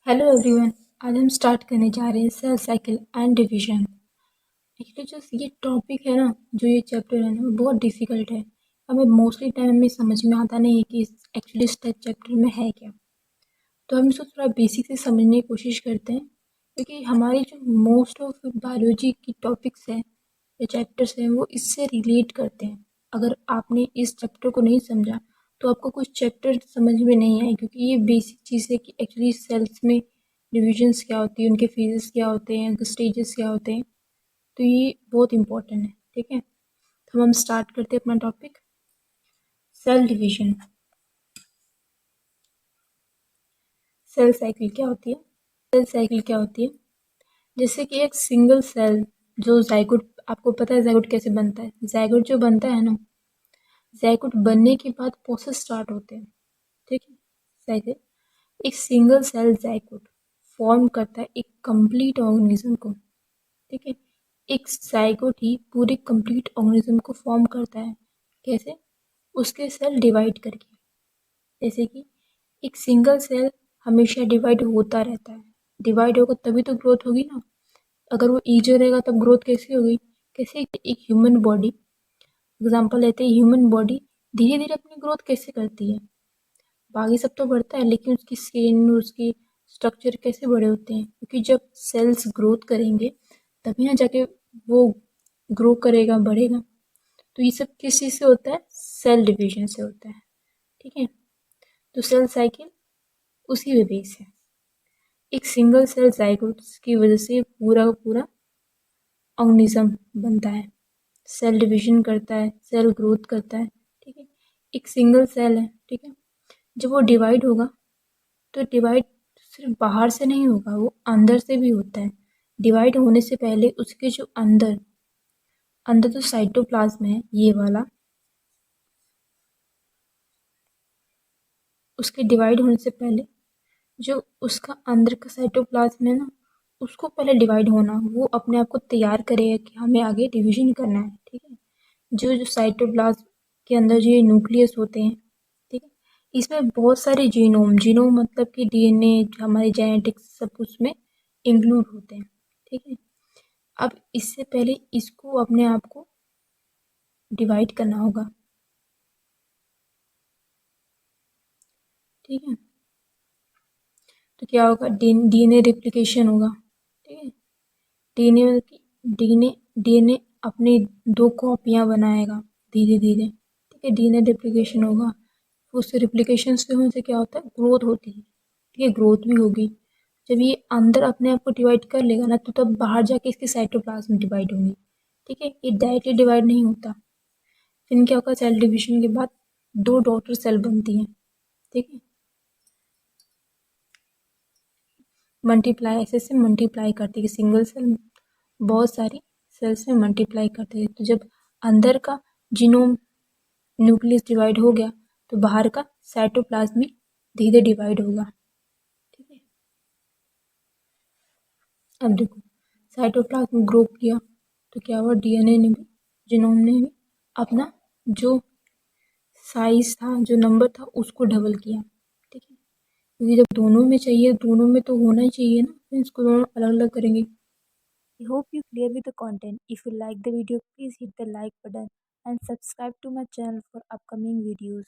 Hello everyone. आज हम start करने जा रहे हैं cell cycle and division. Actually जो ये टॉपिक है ना, जो ये चैप्टर है ना, वो बहुत डिफिकल्ट है। हमें मोस्टली टाइम में समझ में आता नहीं है कि एक्चुअली इस चैप्टर में है क्या। तो हम इसको थोड़ा बेसिक से समझने की कोशिश करते हैं, क्योंकि हमारी जो मोस्ट ऑफ बायोलॉजी की टॉपिक्स हैं या चैप्टर्स हैं वो इससे रिलेट करते हैं। अगर आपने इस चैप्टर को नहीं समझा तो आपको कुछ चैप्टर समझ में नहीं आए, क्योंकि ये बेसिक चीज़ है कि एक्चुअली सेल्स में डिविजन्स क्या होती है, उनके फेजेस क्या होते हैं, उनके स्टेजेस क्या होते हैं। तो ये बहुत इंपॉर्टेंट है। ठीक है, तो हम स्टार्ट करते हैं अपना topic, cell division. Cell cycle क्या होती है? सेल साइकिल क्या होती है? जैसे कि एक सिंगल सेल, जो जाइगोट, आपको पता है जाइगोट कैसे बनता है? जाइगोट जो बनता है ना, जाइगोट बनने के बाद प्रोसेस स्टार्ट होते हैं। ठीक है, साइकिल। एक सिंगल सेल जाइगोट फॉर्म करता है एक कंप्लीट ऑर्गेनिज्म को। ठीक है, एक जाइगोट ही पूरे कंप्लीट ऑर्गेनिज्म को फॉर्म करता है। कैसे? उसके सेल डिवाइड करके। जैसे कि एक सिंगल सेल हमेशा डिवाइड होता रहता है। डिवाइड होगा तभी तो ग्रोथ होगी ना। अगर वो ईजी रहेगा तब ग्रोथ कैसे होगी? कैसे एक ह्यूमन बॉडी, एग्जांपल लेते हैं, ह्यूमन बॉडी धीरे धीरे अपनी ग्रोथ कैसे करती है? बाकी सब तो बढ़ता है, लेकिन उसकी स्किन, उसकी स्ट्रक्चर कैसे बड़े होते हैं? क्योंकि जब सेल्स ग्रोथ करेंगे तभी ना जाके वो ग्रो करेगा, बढ़ेगा। तो ये सब किस चीज़ से होता है? सेल डिवीजन से होता है। ठीक है, तो सेल साइकिल उसी में बेस है। एक सिंगल सेल जाइगोट्स की वजह से पूरा का पूरा ऑर्गेनिज्म बनता है, सेल डिवीजन करता है, सेल ग्रोथ करता है। ठीक है, एक सिंगल सेल है। ठीक है, जब वो डिवाइड होगा तो डिवाइड सिर्फ बाहर से नहीं होगा, वो अंदर से भी होता है। डिवाइड होने से पहले उसके जो अंदर अंदर जो साइटोप्लाज्म है ये वाला, उसके डिवाइड होने से पहले जो उसका अंदर का साइटोप्लाज्म है ना, उसको पहले डिवाइड होना, वो अपने आप को तैयार करेगा कि हमें आगे डिवीजन करना है। ठीक है, जो जो साइटोप्लाज्म के अंदर जो ये न्यूक्लियस होते हैं, ठीक है, इसमें बहुत सारे जीनोम, जीनोम मतलब कि डीएनए, हमारे जेनेटिक्स सब उसमें इंक्लूड होते हैं। ठीक है, अब इससे पहले इसको अपने आप को डिवाइड करना होगा। ठीक है, तो क्या होगा? डीएनए रेप्लिकेशन होगा। ठीक है, डीएनए डीएनए डीएनए अपनी दो कॉपियां बनाएगा धीरे धीरे। ठीक है, डीएनए रेप्लिकेशन होगा, उससे रेप्लिकेशन से होने से क्या होता है? ग्रोथ होती है। ठीक है, ग्रोथ भी होगी। जब ये अंदर अपने आप को डिवाइड कर लेगा ना, तो तब बाहर जाके इसकी साइटोप्लाज्म डिवाइड होंगी। ठीक है, ये डायरेक्टली डिवाइड नहीं होता। फिर क्या होगा? सेल डिवीजन के बाद दो डॉटर सेल बनती हैं। ठीक है, मल्टीप्लाई, ऐसे ऐसे मल्टीप्लाई करती है। सिंगल सेल बहुत सारी सेल्स में मल्टीप्लाई करते हैं। तो जब अंदर का जीनोम न्यूक्लियस डिवाइड हो गया तो बाहर का साइटोप्लाज्म भी धीरे डिवाइड होगा। ठीक है, अब देखो, साइटोप्लाज्म ग्रो किया तो क्या हुआ? डीएनए ने भी, जीनोम ने भी अपना जो साइज था, जो नंबर था, उसको डबल किया। ठीक है, क्योंकि जब दोनों में चाहिए, दोनों में तो होना ही चाहिए ना, फिर इसको दोनों अलग अलग करेंगे। I hope you clear with the content. If you like the video, please hit the like button and subscribe to my channel for upcoming videos.